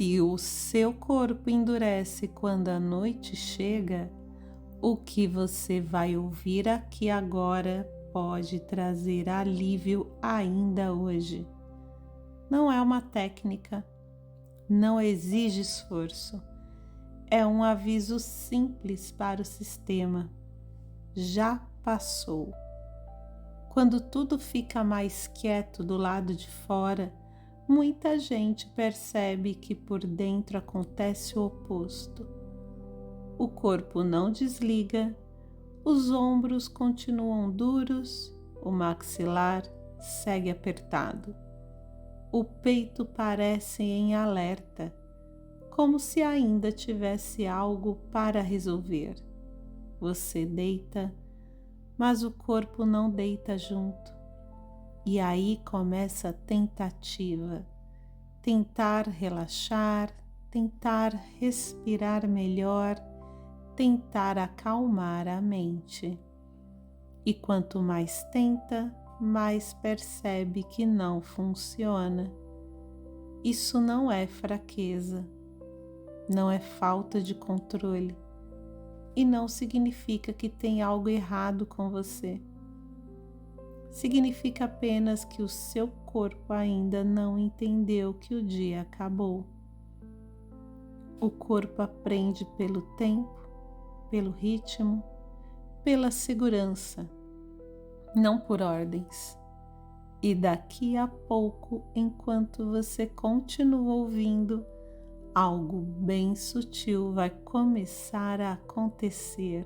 Se o seu corpo endurece quando a noite chega, o que você vai ouvir aqui agora pode trazer alívio ainda hoje. Não é uma técnica, não exige esforço. É um aviso simples para o sistema. Já passou. Quando tudo fica mais quieto do lado de fora, muita gente percebe que por dentro acontece o oposto. O corpo não desliga, os ombros continuam duros, o maxilar segue apertado. O peito parece em alerta, como se ainda tivesse algo para resolver. Você deita, mas o corpo não deita junto. E aí começa a tentativa. Tentar relaxar, tentar respirar melhor, tentar acalmar a mente. E quanto mais tenta, mais percebe que não funciona. Isso não é fraqueza, não é falta de controle e não significa que tem algo errado com você. Significa apenas que o seu corpo ainda não entendeu que o dia acabou. O corpo aprende pelo tempo, pelo ritmo, pela segurança, não por ordens. E daqui a pouco, enquanto você continua ouvindo, algo bem sutil vai começar a acontecer.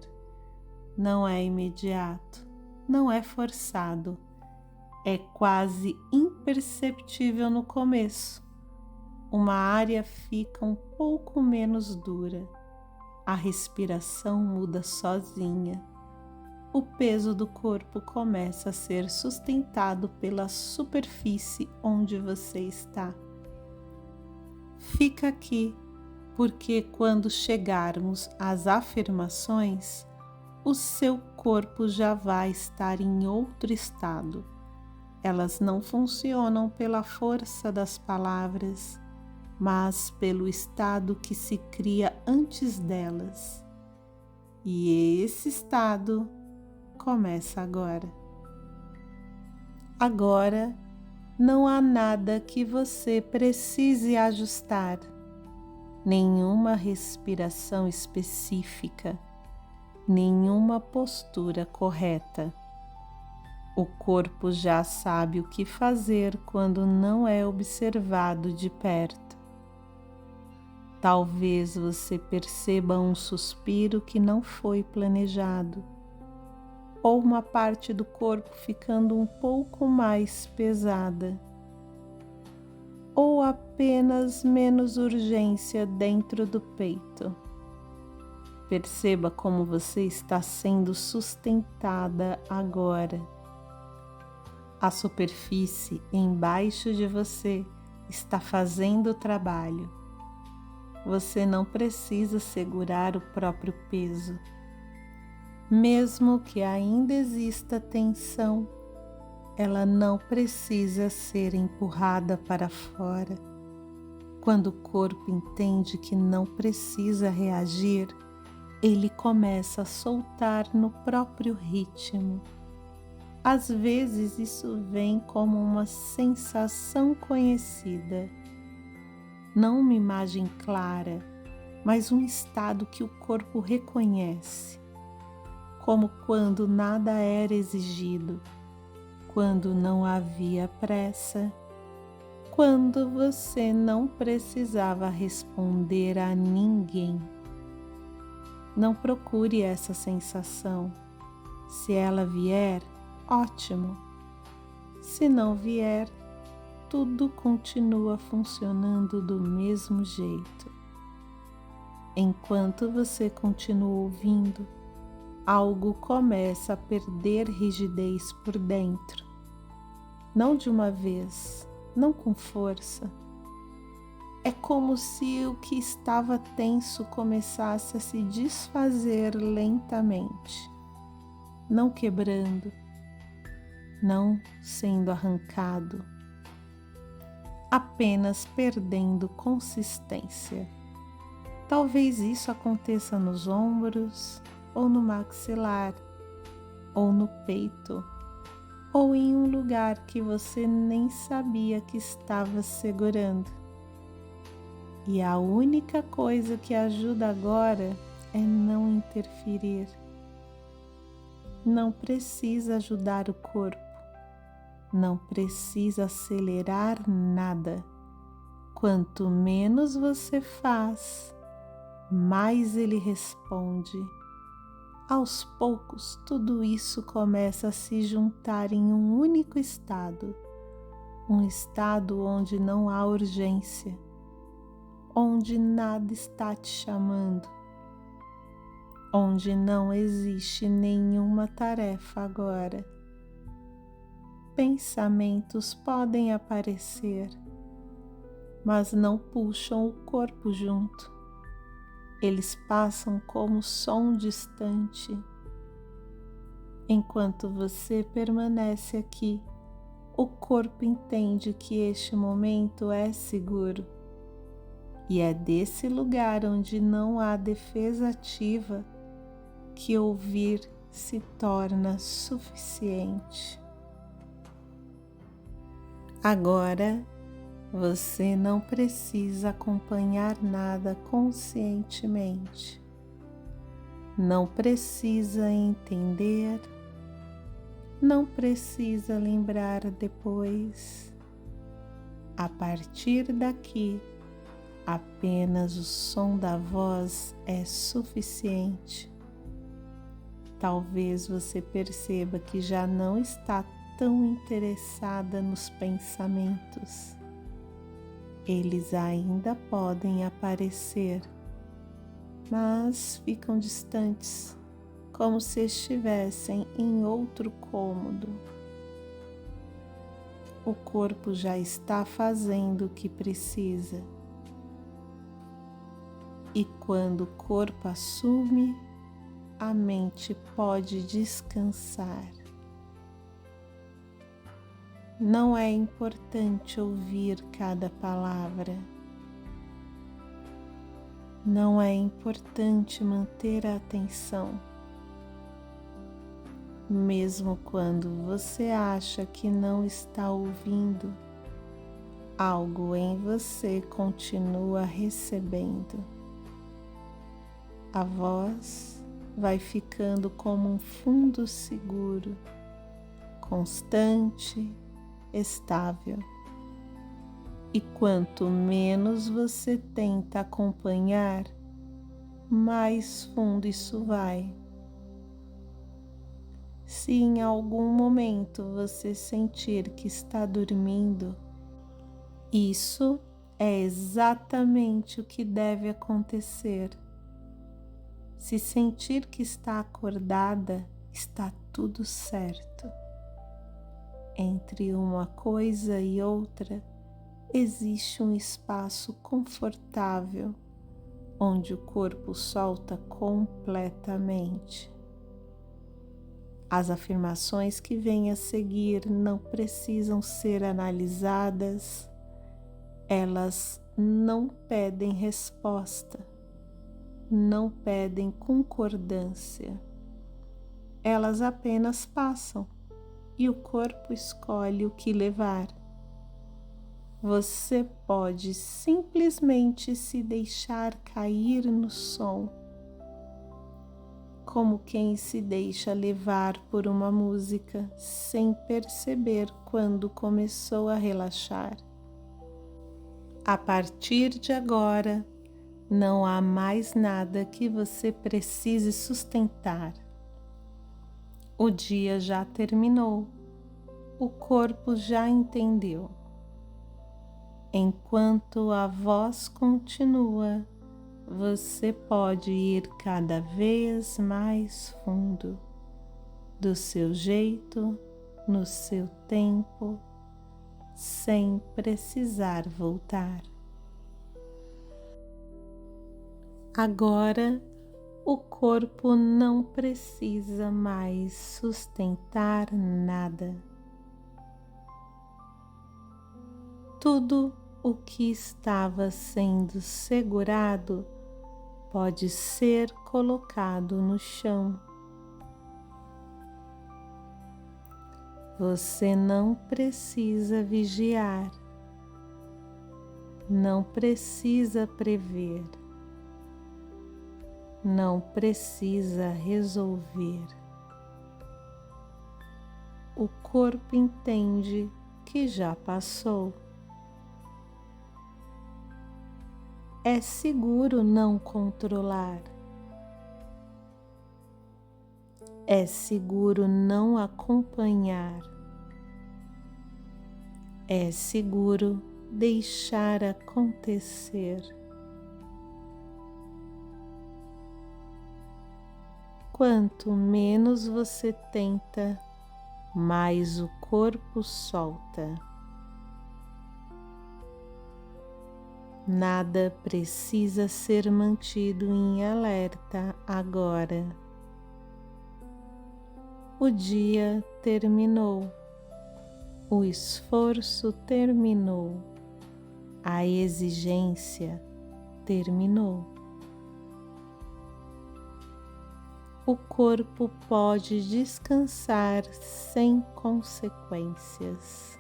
Não é imediato, não é forçado, é quase imperceptível no começo. Uma área fica um pouco menos dura, a respiração muda sozinha. O peso do corpo começa a ser sustentado pela superfície onde você está. Fica aqui, porque quando chegarmos às afirmações, o seu corpo já vai estar em outro estado. Elas não funcionam pela força das palavras, mas pelo estado que se cria antes delas. E esse estado começa agora. Agora não há nada que você precise ajustar, nenhuma respiração específica, nenhuma postura correta. O corpo já sabe o que fazer quando não é observado de perto. Talvez você perceba um suspiro que não foi planejado, ou uma parte do corpo ficando um pouco mais pesada, ou apenas menos urgência dentro do peito. Perceba como você está sendo sustentada agora. A superfície embaixo de você está fazendo o trabalho. Você não precisa segurar o próprio peso. Mesmo que ainda exista tensão, ela não precisa ser empurrada para fora. Quando o corpo entende que não precisa reagir, ele começa a soltar no próprio ritmo. Às vezes isso vem como uma sensação conhecida. Não uma imagem clara, mas um estado que o corpo reconhece. Como quando nada era exigido, quando não havia pressa, quando você não precisava responder a ninguém. Não procure essa sensação. Se ela vier, ótimo. Se não vier, tudo continua funcionando do mesmo jeito. Enquanto você continua ouvindo, algo começa a perder rigidez por dentro. Não de uma vez, não com força. É como se o que estava tenso começasse a se desfazer lentamente, não quebrando, não sendo arrancado. apenas perdendo consistência. Talvez isso aconteça nos ombros, ou no maxilar, ou no peito, ou em um lugar que você nem sabia que estava segurando. E a única coisa que ajuda agora é não interferir. Não precisa ajudar o corpo, não precisa acelerar nada. Quanto menos você faz, mais ele responde. Aos poucos, tudo isso começa a se juntar em um único estado, um estado onde não há urgência, onde nada está te chamando, onde não existe nenhuma tarefa agora. Pensamentos podem aparecer, mas não puxam o corpo junto. Eles passam como som distante. Enquanto você permanece aqui, o corpo entende que este momento é seguro. E é desse lugar onde não há defesa ativa que ouvir se torna suficiente. Agora, você não precisa acompanhar nada conscientemente. Não precisa entender, não precisa lembrar depois. A partir daqui, apenas o som da voz é suficiente. Talvez você perceba que já não está tão interessada nos pensamentos. Eles ainda podem aparecer, mas ficam distantes, como se estivessem em outro cômodo. O corpo já está fazendo o que precisa. E quando o corpo assume, a mente pode descansar. Não é importante ouvir cada palavra. Não é importante manter a atenção. Mesmo quando você acha que não está ouvindo, algo em você continua recebendo. A voz vai ficando como um fundo seguro, constante, estável. E quanto menos você tenta acompanhar, mais fundo isso vai. Se em algum momento você sentir que está dormindo, isso é exatamente o que deve acontecer. Se sentir que está acordada, está tudo certo. Entre uma coisa e outra, existe um espaço confortável, onde o corpo solta completamente. As afirmações que vêm a seguir não precisam ser analisadas, elas não pedem resposta, não pedem concordância, elas apenas passam. E o corpo escolhe o que levar. Você pode simplesmente se deixar cair no som, como quem se deixa levar por uma música sem perceber quando começou a relaxar. A partir de agora, não há mais nada que você precise sustentar. O dia já terminou, o corpo já entendeu. Enquanto a voz continua, você pode ir cada vez mais fundo, do seu jeito, no seu tempo, sem precisar voltar. Agora, o corpo não precisa mais sustentar nada. Tudo o que estava sendo segurado pode ser colocado no chão. Você não precisa vigiar, não precisa prever, não precisa resolver. O corpo entende que já passou. É seguro não controlar. É seguro não acompanhar. É seguro deixar acontecer. Quanto menos você tenta, mais o corpo solta. Nada precisa ser mantido em alerta agora. O dia terminou, o esforço terminou, a exigência terminou. O corpo pode descansar sem consequências.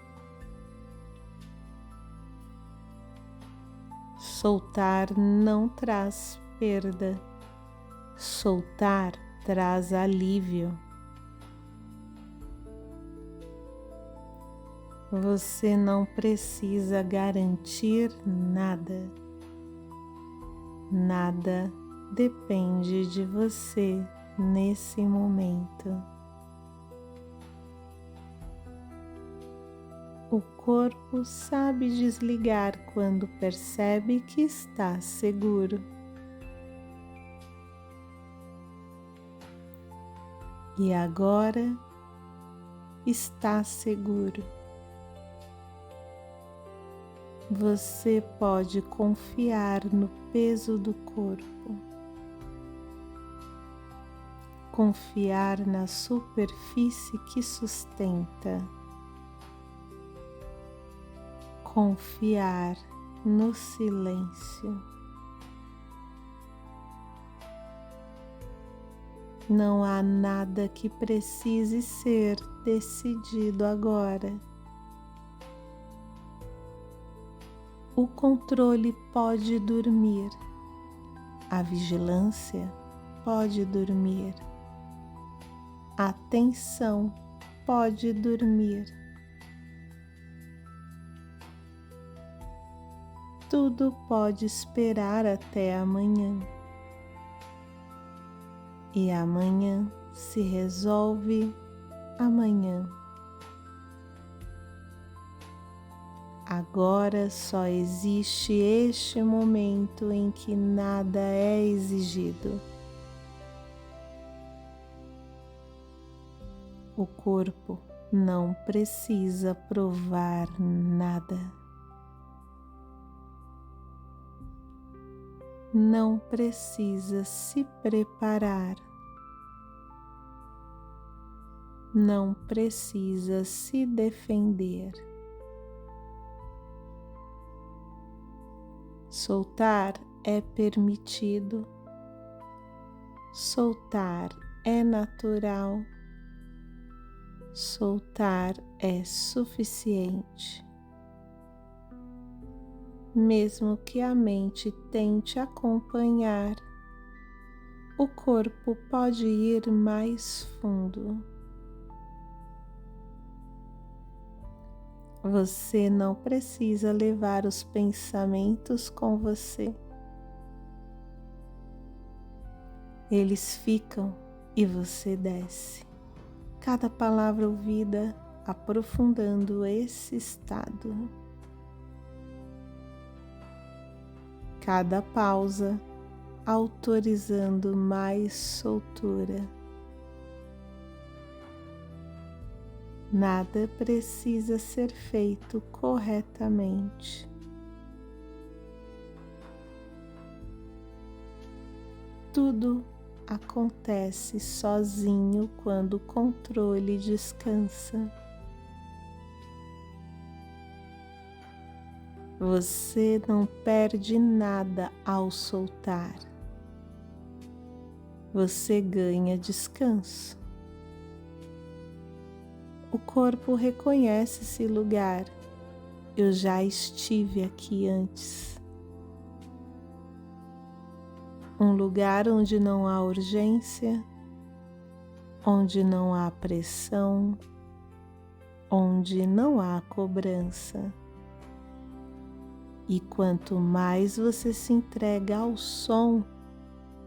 Soltar não traz perda, soltar traz alívio. Você não precisa garantir nada. Nada depende de você nesse momento. O corpo sabe desligar quando percebe que está seguro. E agora está seguro. Você pode confiar no peso do corpo, confiar na superfície que sustenta, confiar no silêncio. Não há nada que precise ser decidido agora. O controle pode dormir, a vigilância pode dormir, a atenção pode dormir. Tudo pode esperar até amanhã. E amanhã se resolve amanhã. Agora só existe este momento em que nada é exigido. O corpo não precisa provar nada. Não precisa se preparar. Não precisa se defender. Soltar é permitido, soltar é natural, soltar é suficiente. Mesmo que a mente tente acompanhar, o corpo pode ir mais fundo. Você não precisa levar os pensamentos com você. Eles ficam e você desce. Cada palavra ouvida aprofundando esse estado. Cada pausa autorizando mais soltura. Nada precisa ser feito corretamente. Tudo acontece sozinho quando o controle descansa. Você não perde nada ao soltar. Você ganha descanso. O corpo reconhece esse lugar. Eu já estive aqui antes. Um lugar onde não há urgência, onde não há pressão, onde não há cobrança. E quanto mais você se entrega ao som,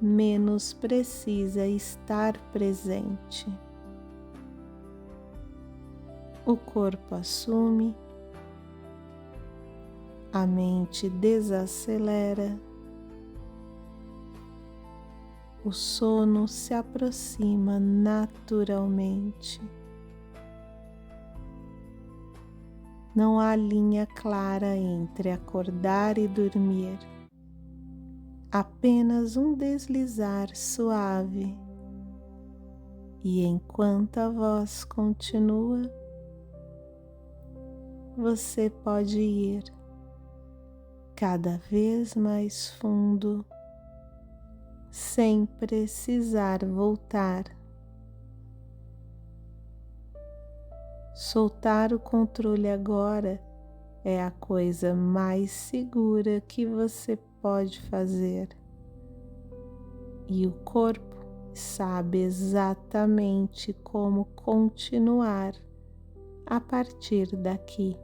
menos precisa estar presente. O corpo assume, a mente desacelera, o sono se aproxima naturalmente. Não há linha clara entre acordar e dormir, apenas um deslizar suave. E enquanto a voz continua, você pode ir cada vez mais fundo, sem precisar voltar. Soltar o controle agora é a coisa mais segura que você pode fazer. E o corpo sabe exatamente como continuar a partir daqui.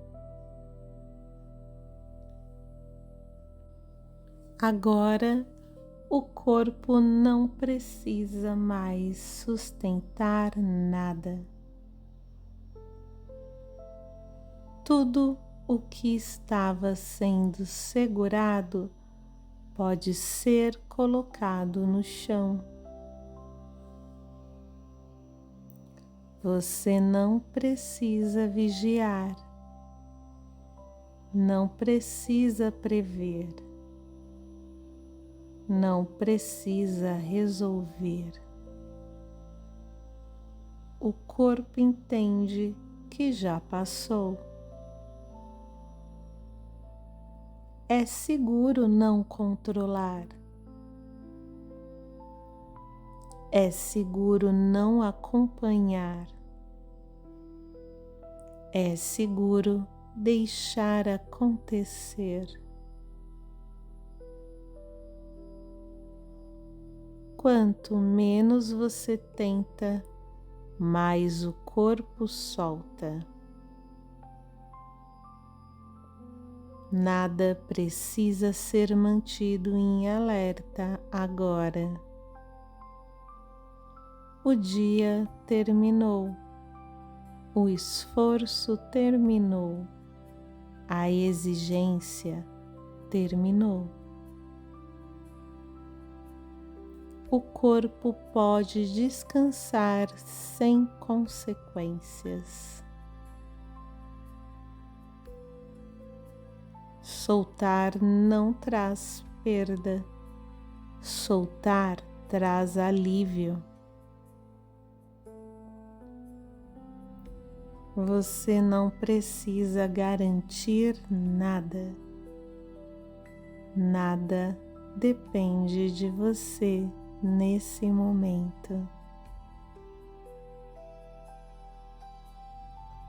Agora, o corpo não precisa mais sustentar nada. Tudo o que estava sendo segurado pode ser colocado no chão. Você não precisa vigiar, não precisa prever, não precisa resolver. O corpo entende que já passou. É seguro não controlar. É seguro não acompanhar. É seguro deixar acontecer. Quanto menos você tenta, mais o corpo solta. Nada precisa ser mantido em alerta agora. O dia terminou. O esforço terminou. A exigência terminou. O corpo pode descansar sem consequências. Soltar não traz perda. Soltar traz alívio. Você não precisa garantir nada. Nada depende de você nesse momento.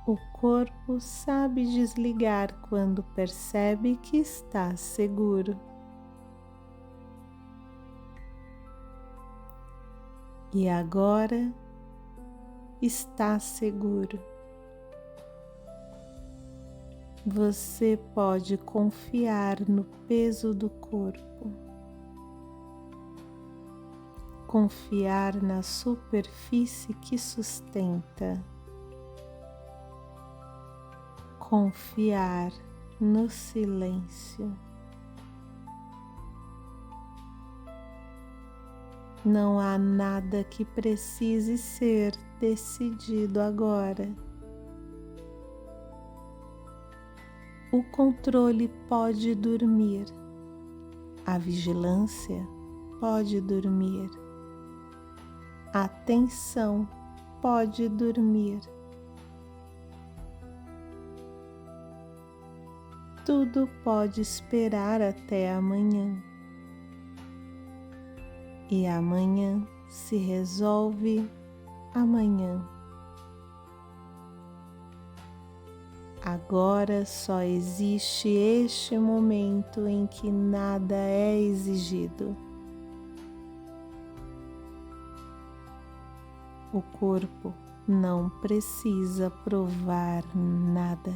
O corpo sabe desligar quando percebe que está seguro. E agora está seguro. Você pode confiar no peso do corpo, confiar na superfície que sustenta, confiar no silêncio. Não há nada que precise ser decidido agora. O controle pode dormir, a vigilância pode dormir, a tensão pode dormir. tudo pode esperar até amanhã. E amanhã se resolve amanhã. Agora só existe este momento em que nada é exigido. O corpo não precisa provar nada.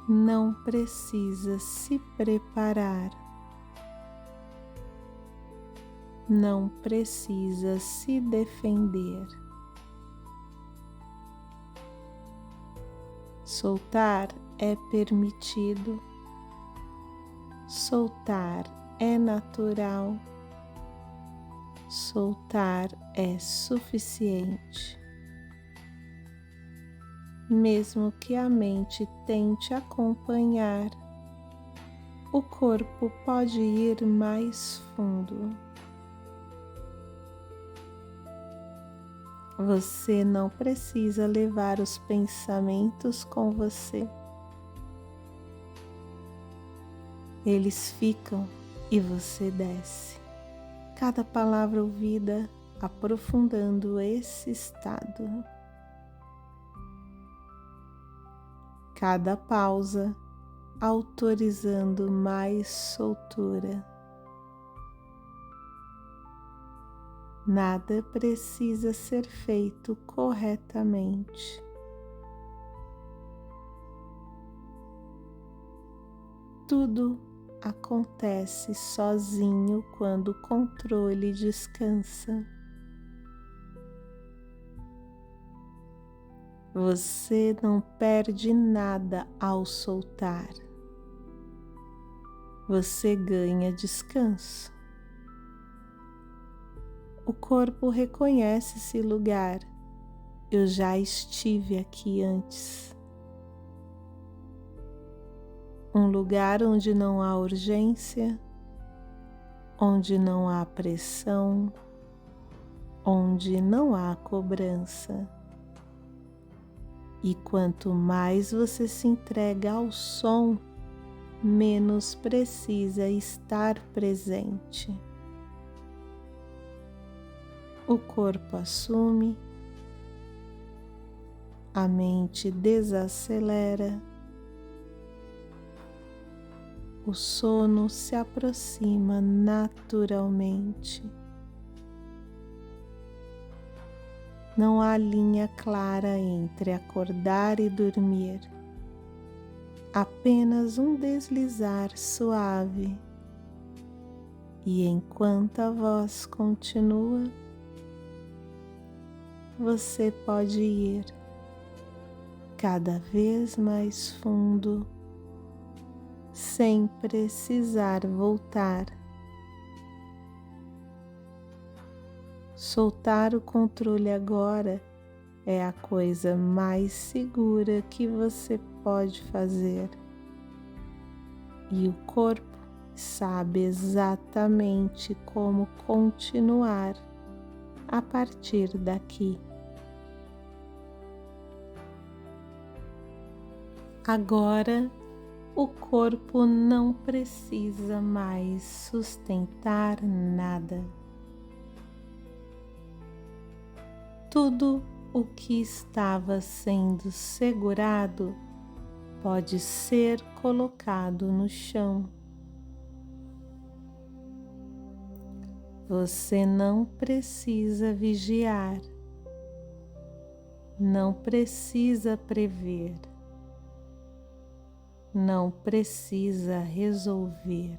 Não precisa se preparar. Não precisa se defender. Soltar é permitido. Soltar é natural. Soltar é suficiente. Mesmo que a mente tente acompanhar, o corpo pode ir mais fundo. Você não precisa levar os pensamentos com você. Eles ficam e você desce. Cada palavra ouvida aprofundando esse estado. Cada pausa autorizando mais soltura. Nada precisa ser feito corretamente. Tudo acontece sozinho quando o controle descansa. Você não perde nada ao soltar. Você ganha descanso. O corpo reconhece esse lugar. Eu já estive aqui antes. Um lugar onde não há urgência, onde não há pressão, onde não há cobrança. E quanto mais você se entrega ao som, menos precisa estar presente. O corpo assume, a mente desacelera, o sono se aproxima naturalmente. Não há linha clara entre acordar e dormir, apenas um deslizar suave. E enquanto a voz continua, você pode ir cada vez mais fundo, sem precisar voltar. Soltar o controle agora é a coisa mais segura que você pode fazer. E o corpo sabe exatamente como continuar a partir daqui. Agora, o corpo não precisa mais sustentar nada. Tudo o que estava sendo segurado pode ser colocado no chão. Você não precisa vigiar, não precisa prever, não precisa resolver.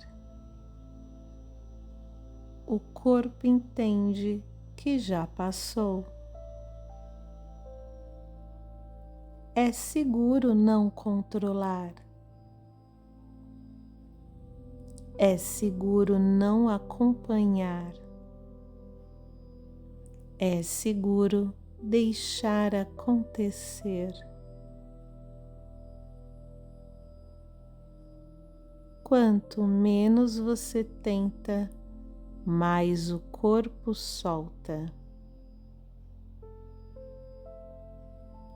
O corpo entende que já passou. É seguro não controlar. É seguro não acompanhar. É seguro deixar acontecer. Quanto menos você tenta, mais o corpo solta.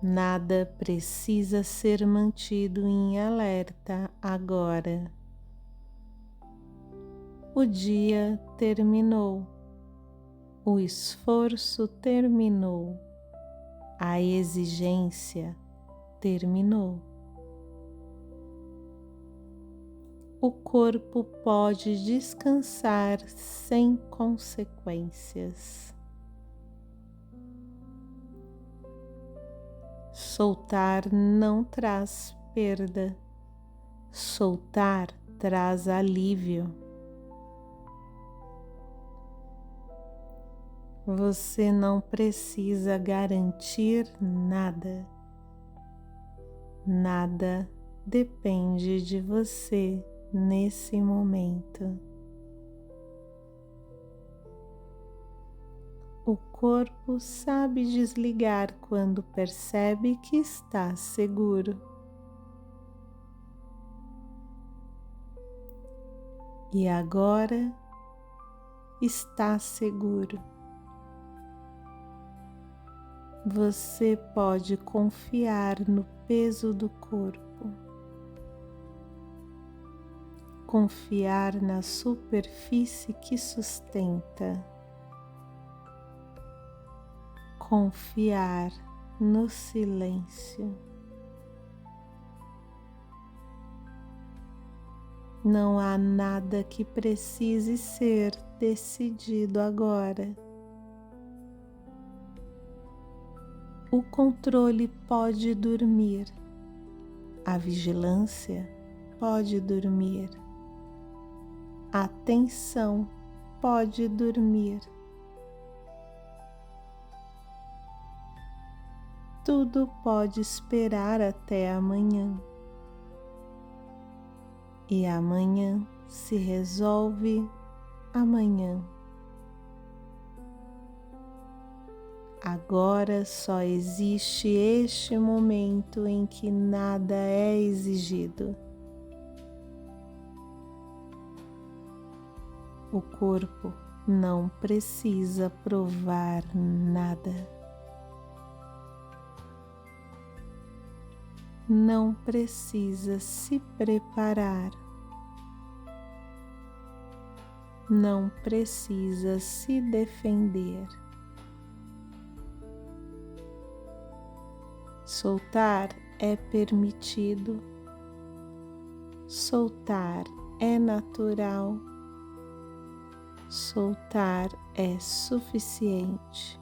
Nada precisa ser mantido em alerta agora. O dia terminou, o esforço terminou, a exigência terminou. O corpo pode descansar sem consequências. Soltar não traz perda, soltar traz alívio. Você não precisa garantir nada. Nada depende de você nesse momento. O corpo sabe desligar quando percebe que está seguro. E agora está seguro. Você pode confiar no peso do corpo, confiar na superfície que sustenta, confiar no silêncio. Não há nada que precise ser decidido agora. O controle pode dormir, a vigilância pode dormir, a atenção pode dormir. Tudo pode esperar até amanhã. E amanhã se resolve amanhã. Agora só existe este momento em que nada é exigido. O corpo não precisa provar nada. Não precisa se preparar. Não precisa se defender. Soltar é permitido, soltar é natural, soltar é suficiente.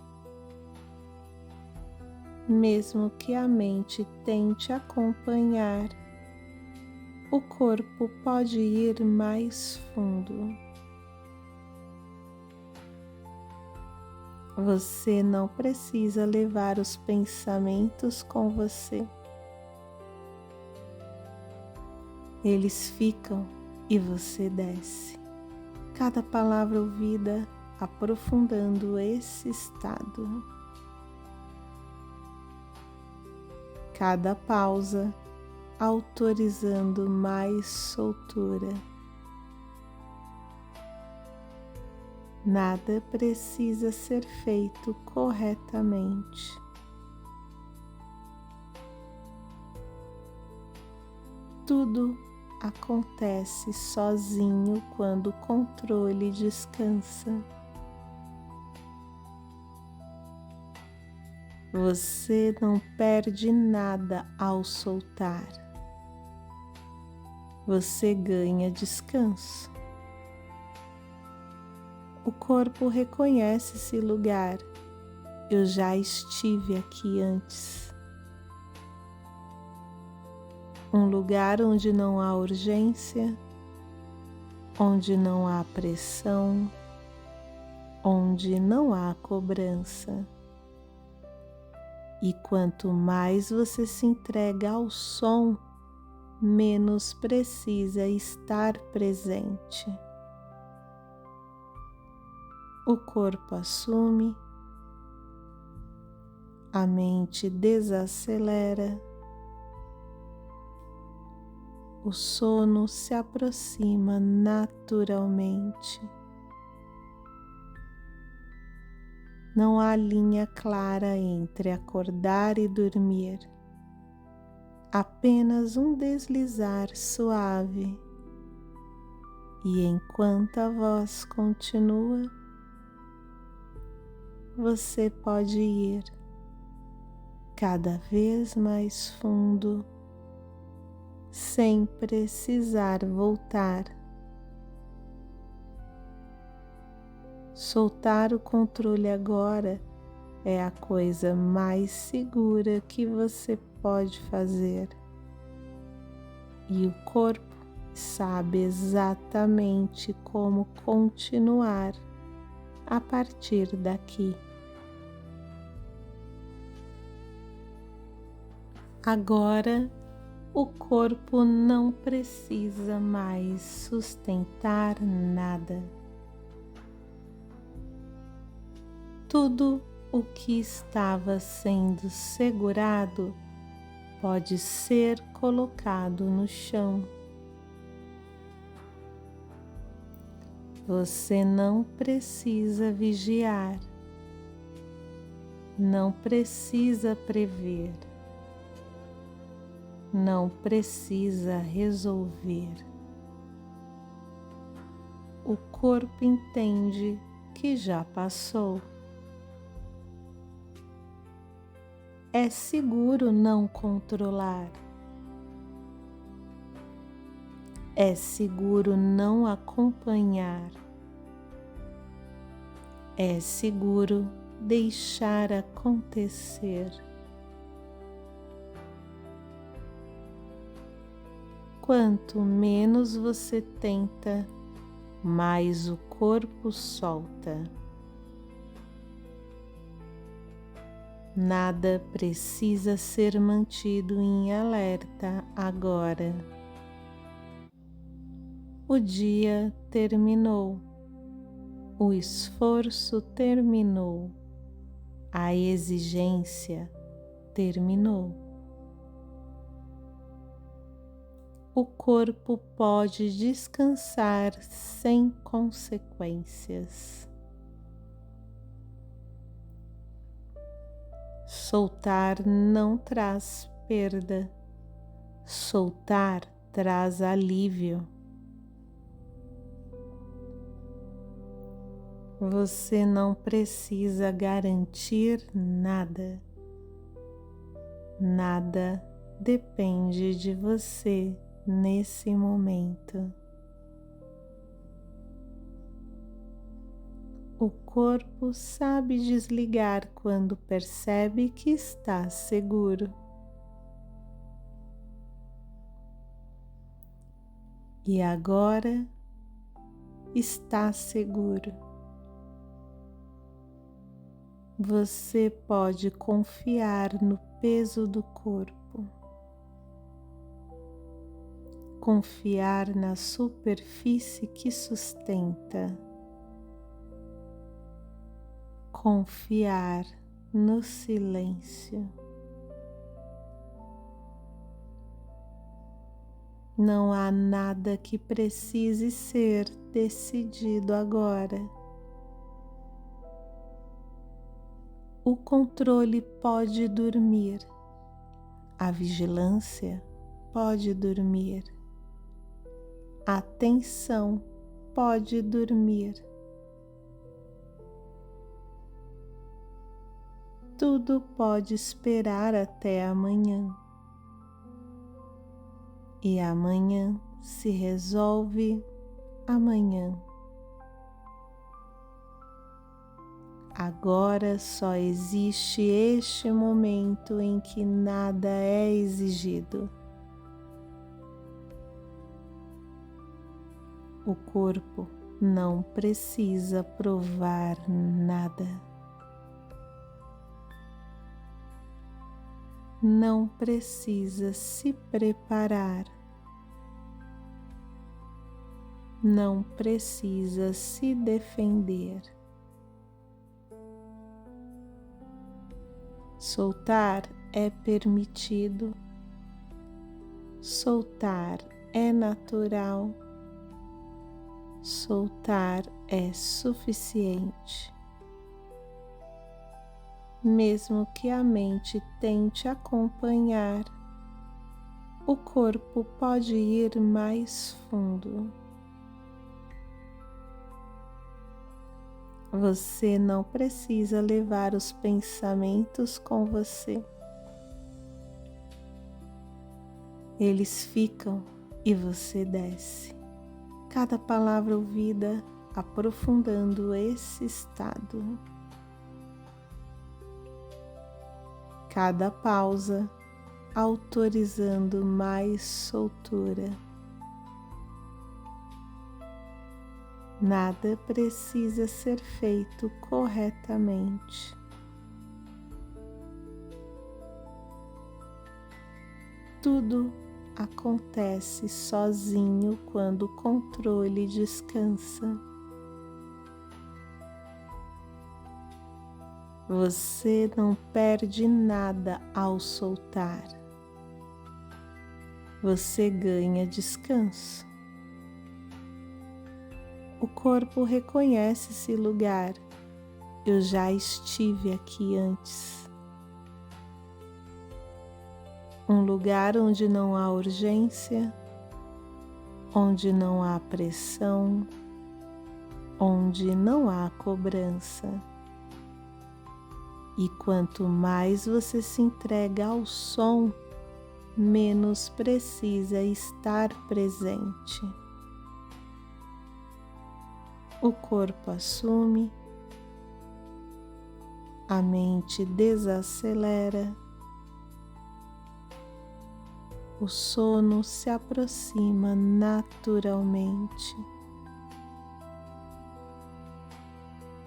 Mesmo que a mente tente acompanhar, o corpo pode ir mais fundo. Você não precisa levar os pensamentos com você. Eles ficam e você desce. Cada palavra ouvida aprofundando esse estado. Cada pausa autorizando mais soltura. Nada precisa ser feito corretamente. Tudo acontece sozinho quando o controle descansa. Você não perde nada ao soltar. Você ganha descanso. O corpo reconhece esse lugar. Eu já estive aqui antes. Um lugar onde não há urgência, onde não há pressão, onde não há cobrança. E quanto mais você se entrega ao som, menos precisa estar presente. O corpo assume, a mente desacelera, o sono se aproxima naturalmente. Não há linha clara entre acordar e dormir, apenas um deslizar suave. E enquanto a voz continua, você pode ir cada vez mais fundo, sem precisar voltar. Soltar o controle agora é a coisa mais segura que você pode fazer. E o corpo sabe exatamente como continuar a partir daqui. Agora, o corpo não precisa mais sustentar nada. Tudo o que estava sendo segurado pode ser colocado no chão. Você não precisa vigiar, não precisa prever, não precisa resolver. O corpo entende que já passou. É seguro não controlar. É seguro não acompanhar. É seguro deixar acontecer. Quanto menos você tenta, mais o corpo solta. Nada precisa ser mantido em alerta agora. O dia terminou, o esforço terminou, a exigência terminou. O corpo pode descansar sem consequências. Soltar não traz perda, soltar traz alívio. Você não precisa garantir nada. Nada depende de você nesse momento. O corpo sabe desligar quando percebe que está seguro. E agora está seguro. Você pode confiar no peso do corpo, confiar na superfície que sustenta, confiar no silêncio. Não há nada que precise ser decidido agora. O controle pode dormir, a vigilância pode dormir, a atenção pode dormir. Tudo pode esperar até amanhã. E amanhã se resolve amanhã. Agora só existe este momento em que nada é exigido. O corpo não precisa provar nada. Não precisa se preparar. Não precisa se defender. Soltar é permitido. Soltar é natural. Soltar é suficiente. mesmo que a mente tente acompanhar, o corpo pode ir mais fundo. Você não precisa levar os pensamentos com você. Eles ficam e você desce. Cada palavra ouvida aprofundando esse estado. Cada pausa autorizando mais soltura. Nada precisa ser feito corretamente. Tudo acontece sozinho quando o controle descansa. Você não perde nada ao soltar. Você ganha descanso. O corpo reconhece esse lugar. Eu já estive aqui antes. Um lugar onde não há urgência, onde não há pressão, onde não há cobrança. E quanto mais você se entrega ao som, menos precisa estar presente. O corpo assume, a mente desacelera, o sono se aproxima naturalmente.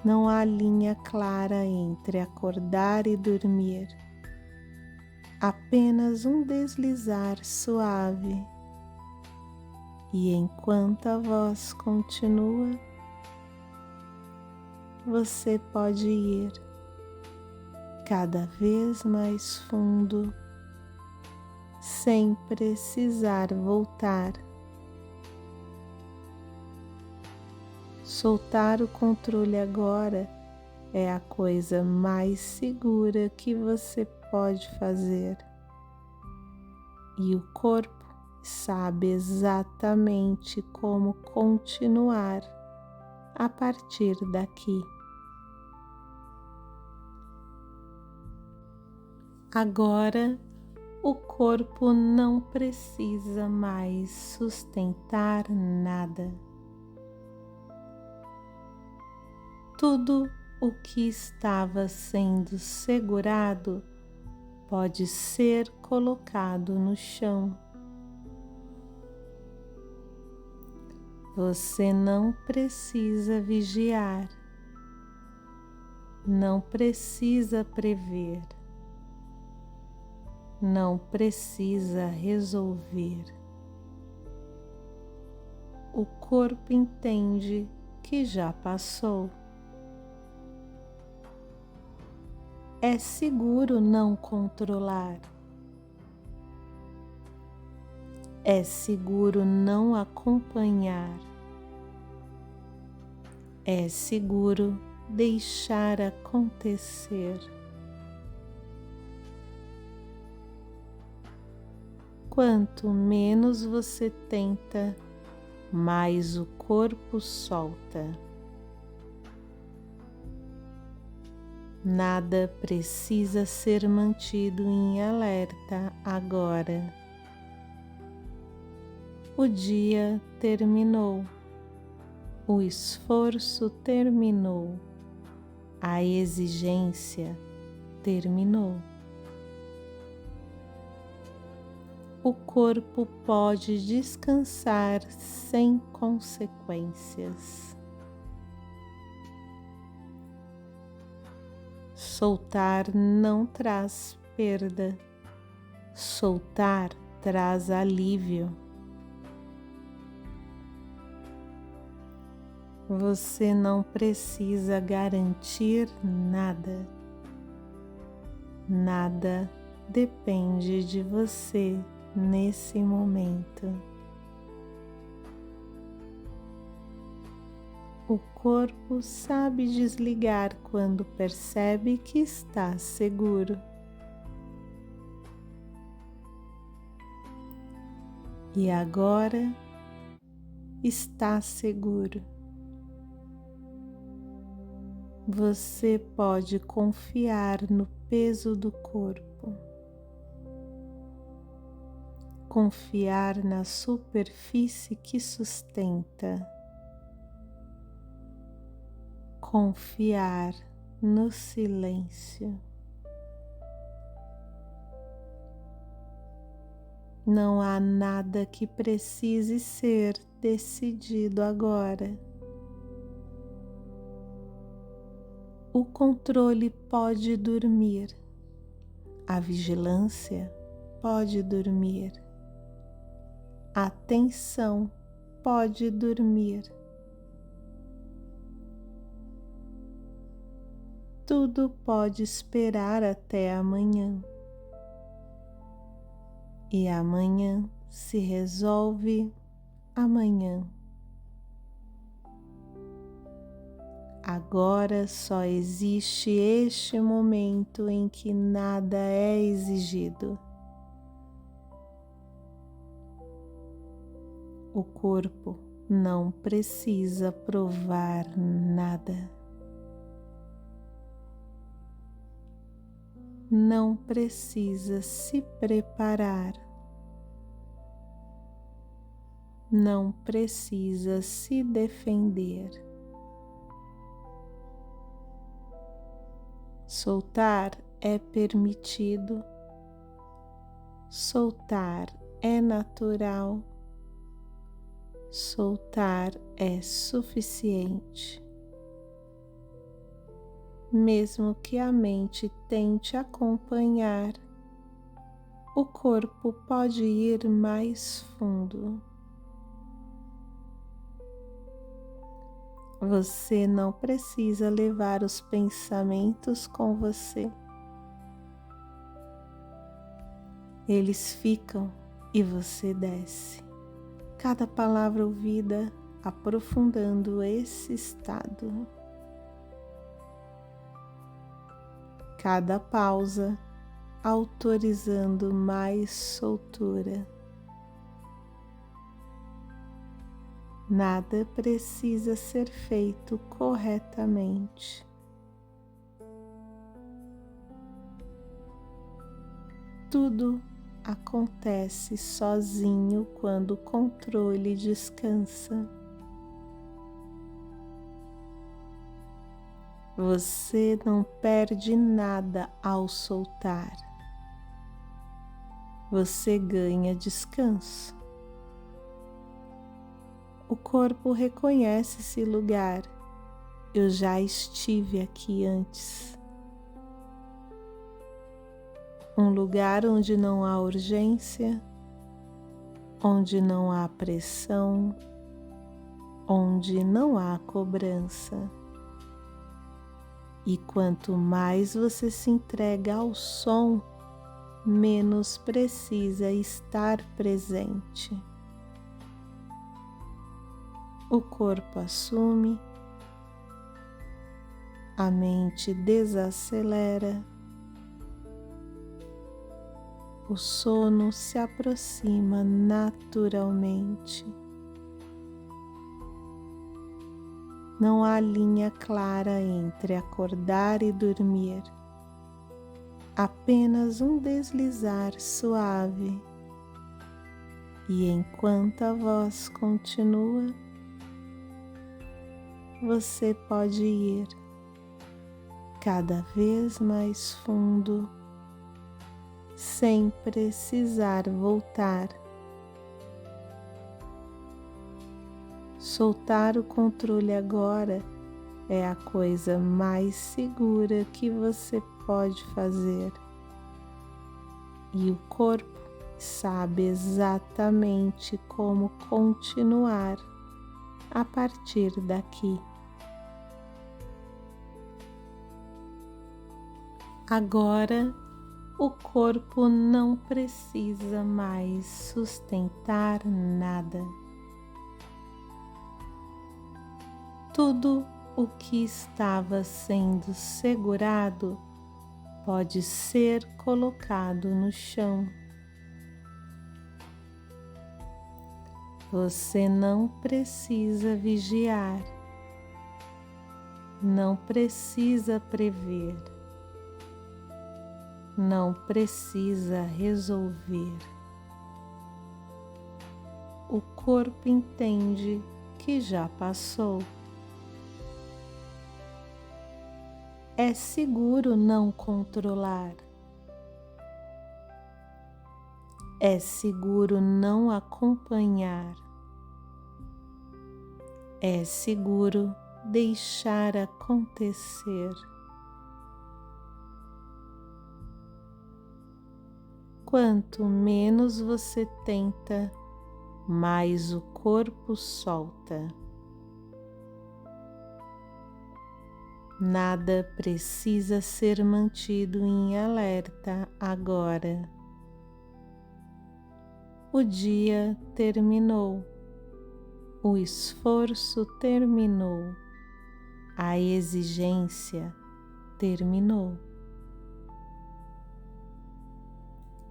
Não há linha clara entre acordar e dormir, apenas um deslizar suave. E enquanto a voz continua, você pode ir cada vez mais fundo, sem precisar voltar. Soltar o controle agora é a coisa mais segura que você pode fazer. E o corpo sabe exatamente como continuar a partir daqui. Agora, o corpo não precisa mais sustentar nada. Tudo o que estava sendo segurado pode ser colocado no chão. Você não precisa vigiar, não precisa prever, não precisa resolver. O corpo entende que já passou. É seguro não controlar. É seguro não acompanhar. É seguro deixar acontecer. Quanto menos você tenta, mais o corpo solta. Nada precisa ser mantido em alerta agora. O dia terminou. O esforço terminou. A exigência terminou. O corpo pode descansar sem consequências. Soltar não traz perda. Soltar traz alívio. Você não precisa garantir nada. Nada depende de você nesse momento. O corpo sabe desligar quando percebe que está seguro. E agora está seguro. Você pode confiar no peso do corpo, confiar na superfície que sustenta, confiar no silêncio. Não há nada que precise ser decidido agora. O controle pode dormir, a vigilância pode dormir, a atenção pode dormir. Tudo pode esperar até amanhã. E amanhã se resolve amanhã. Agora só existe este momento em que nada é exigido. O corpo não precisa provar nada. Não precisa se preparar. Não precisa se defender. Soltar é permitido, soltar é natural, soltar é suficiente. Mesmo que a mente tente acompanhar, o corpo pode ir mais fundo. Você não precisa levar os pensamentos com você. Eles ficam e você desce. Cada palavra ouvida aprofundando esse estado. Cada pausa autorizando mais soltura. Nada precisa ser feito corretamente. Tudo acontece sozinho quando o controle descansa. Você não perde nada ao soltar. Você ganha descanso. O corpo reconhece esse lugar. Eu já estive aqui antes. Um lugar onde não há urgência, onde não há pressão, onde não há cobrança. E quanto mais você se entrega ao som, menos precisa estar presente. O corpo assume, a mente desacelera, o sono se aproxima naturalmente. Não há linha clara entre acordar e dormir, apenas um deslizar suave. E enquanto a voz continua, você pode ir cada vez mais fundo, sem precisar voltar. Soltar o controle agora é a coisa mais segura que você pode fazer. E o corpo sabe exatamente como continuar a partir daqui. Agora, o corpo não precisa mais sustentar nada. Tudo o que estava sendo segurado pode ser colocado no chão. Você não precisa vigiar, não precisa prever, não precisa resolver. O corpo entende que já passou. É seguro não controlar. É seguro não acompanhar. É seguro deixar acontecer. Quanto menos você tenta, mais o corpo solta. Nada precisa ser mantido em alerta agora. O dia terminou, o esforço terminou, a exigência terminou.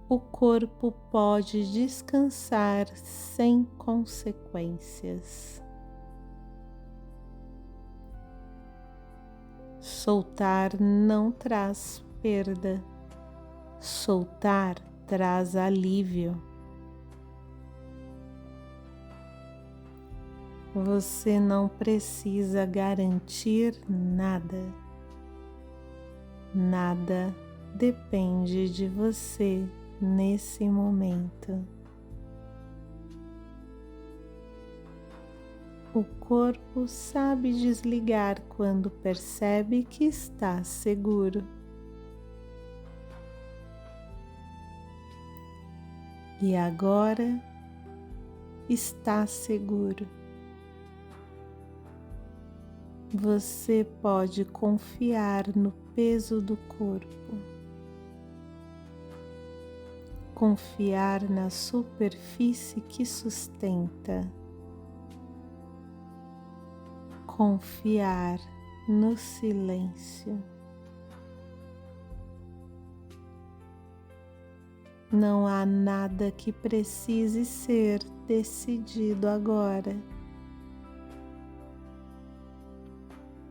O corpo pode descansar sem consequências. Soltar não traz perda, soltar traz alívio. Você não precisa garantir nada. Nada depende de você nesse momento. O corpo sabe desligar quando percebe que está seguro. E agora está seguro. Você pode confiar no peso do corpo, confiar na superfície que sustenta, confiar no silêncio. Não há nada que precise ser decidido agora.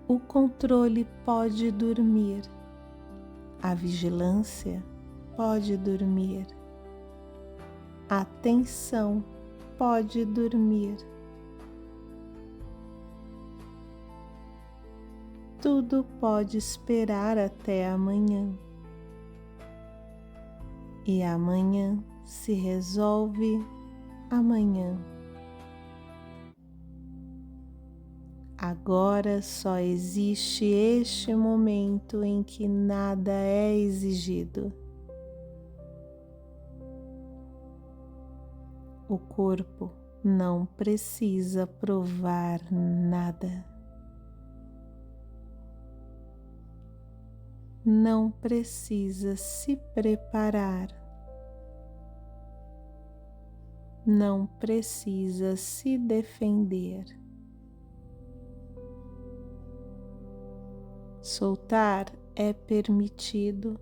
O controle pode dormir, a vigilância pode dormir, a atenção pode dormir. Tudo pode esperar até amanhã. E amanhã se resolve amanhã. Agora só existe este momento em que nada é exigido. O corpo não precisa provar nada. Não precisa se preparar. Não precisa se defender. Soltar é permitido.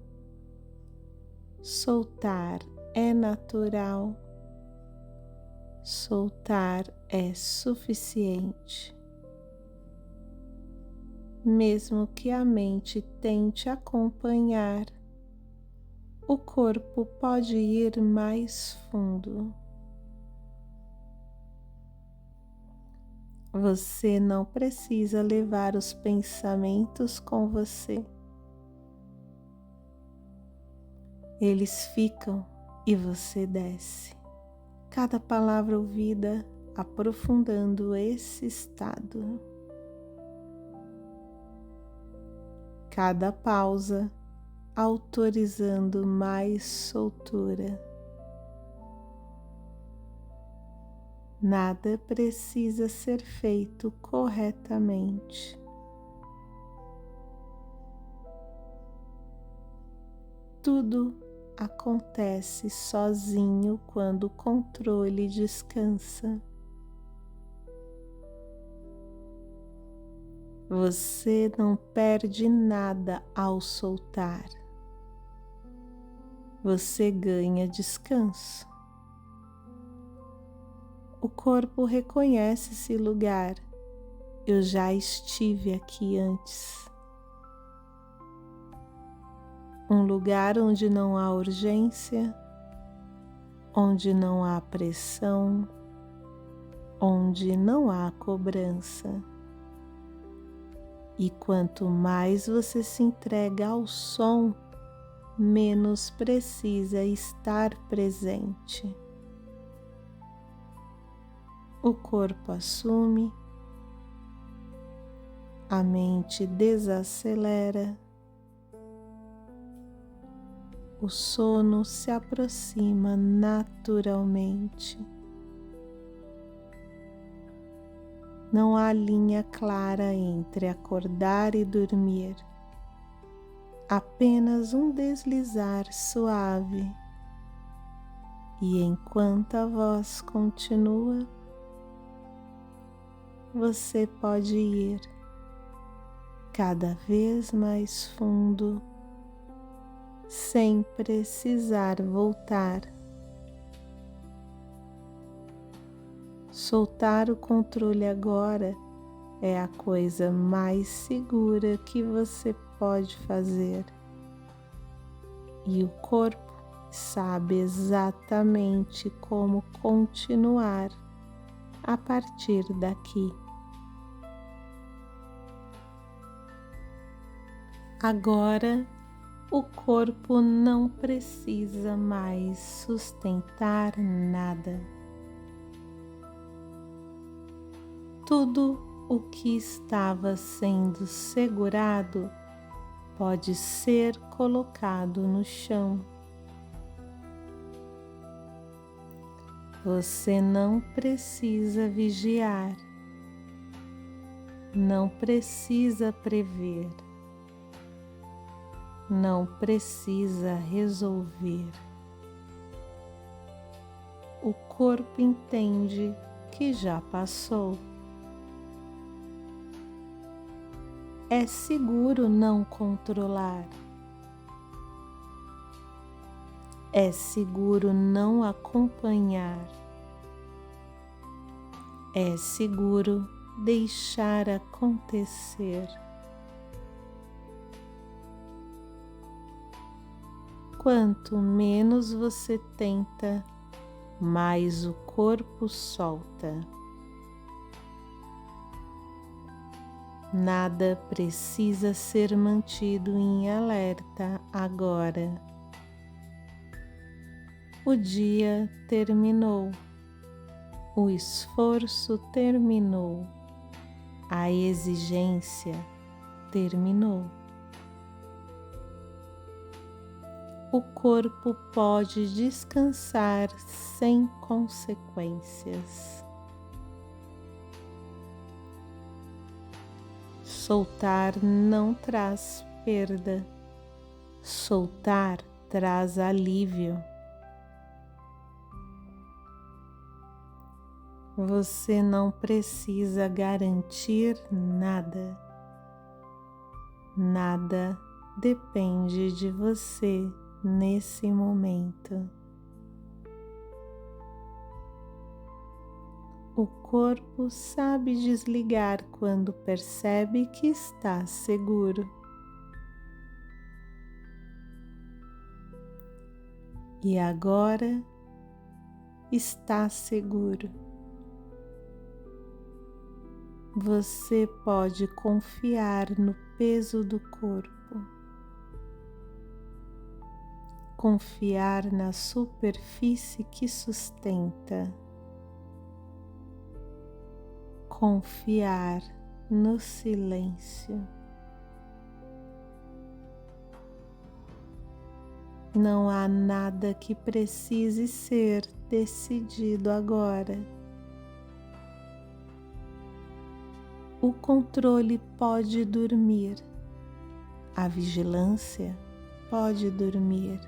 Soltar é natural. Soltar é suficiente. Mesmo que a mente tente acompanhar, o corpo pode ir mais fundo. Você não precisa levar os pensamentos com você. Eles ficam e você desce. Cada palavra ouvida aprofundando esse estado. Cada pausa autorizando mais soltura. Nada precisa ser feito corretamente. Tudo acontece sozinho quando o controle descansa. Você não perde nada ao soltar. Você ganha descanso. O corpo reconhece esse lugar. Eu já estive aqui antes. Um lugar onde não há urgência, onde não há pressão, onde não há cobrança. E quanto mais você se entrega ao som, menos precisa estar presente. O corpo assume, a mente desacelera, o sono se aproxima naturalmente. Não há linha clara entre acordar e dormir, apenas um deslizar suave. E enquanto a voz continua, você pode ir cada vez mais fundo, sem precisar voltar. Soltar o controle agora é a coisa mais segura que você pode fazer. E o corpo sabe exatamente como continuar a partir daqui. Agora, o corpo não precisa mais sustentar nada. Tudo o que estava sendo segurado pode ser colocado no chão. Você não precisa vigiar, não precisa prever, não precisa resolver. O corpo entende que já passou. É seguro não controlar. É seguro não acompanhar. É seguro deixar acontecer. Quanto menos você tenta, mais o corpo solta. Nada precisa ser mantido em alerta agora. O dia terminou. O esforço terminou. A exigência terminou. O corpo pode descansar sem consequências. Soltar não traz perda. Soltar traz alívio. Você não precisa garantir nada. Nada depende de você nesse momento. O corpo sabe desligar quando percebe que está seguro. E agora está seguro. Você pode confiar no peso do corpo, confiar na superfície que sustenta, confiar no silêncio. Não há nada que precise ser decidido agora. O controle pode dormir, a vigilância pode dormir,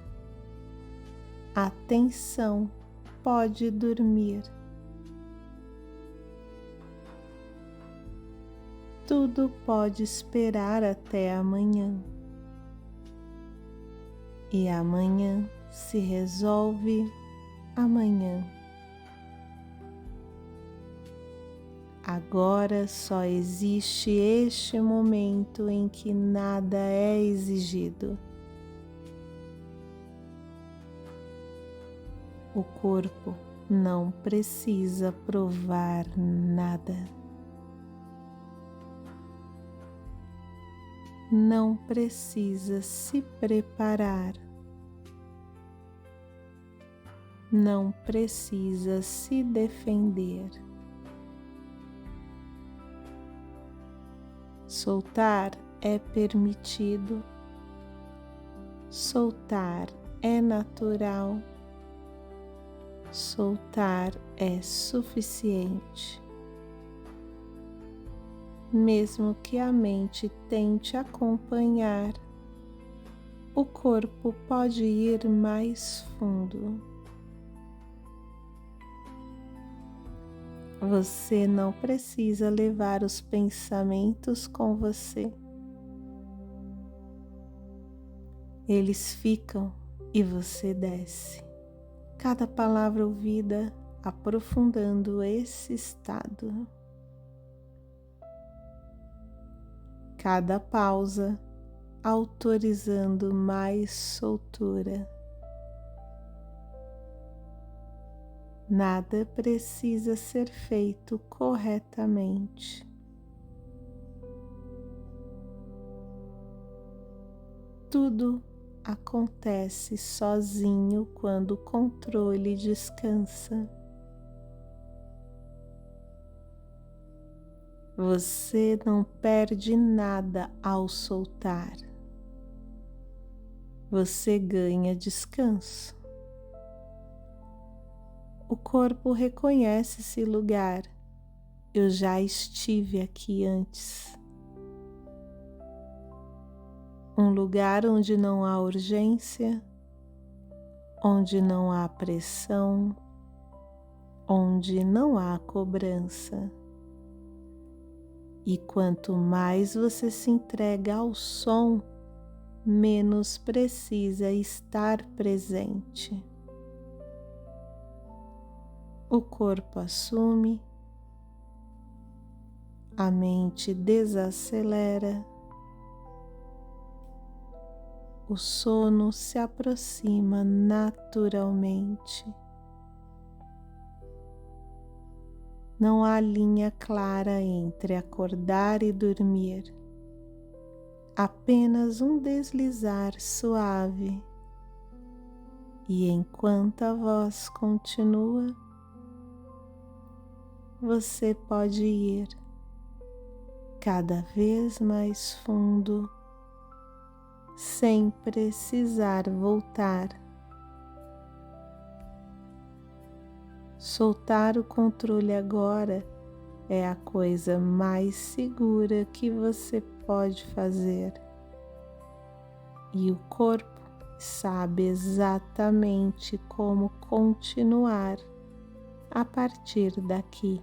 a tensão pode dormir. tudo pode esperar até amanhã. E amanhã se resolve amanhã. Agora só existe este momento em que nada é exigido. O corpo não precisa provar nada. Não precisa se preparar. Não precisa se defender. Soltar é permitido. Soltar é natural. Soltar é suficiente. Mesmo que a mente tente acompanhar, o corpo pode ir mais fundo. Você não precisa levar os pensamentos com você. Eles ficam e você desce. Cada palavra ouvida aprofundando esse estado. Cada pausa autorizando mais soltura. Nada precisa ser feito corretamente. Tudo acontece sozinho quando o controle descansa. Você não perde nada ao soltar. Você ganha descanso. O corpo reconhece esse lugar. Eu já estive aqui antes. Um lugar onde não há urgência, onde não há pressão, onde não há cobrança. E quanto mais você se entrega ao som, menos precisa estar presente. O corpo assume, a mente desacelera, o sono se aproxima naturalmente. Não há linha clara entre acordar e dormir, apenas um deslizar suave. E enquanto a voz continua, você pode ir cada vez mais fundo, sem precisar voltar. Soltar o controle agora é a coisa mais segura que você pode fazer. E o corpo sabe exatamente como continuar a partir daqui.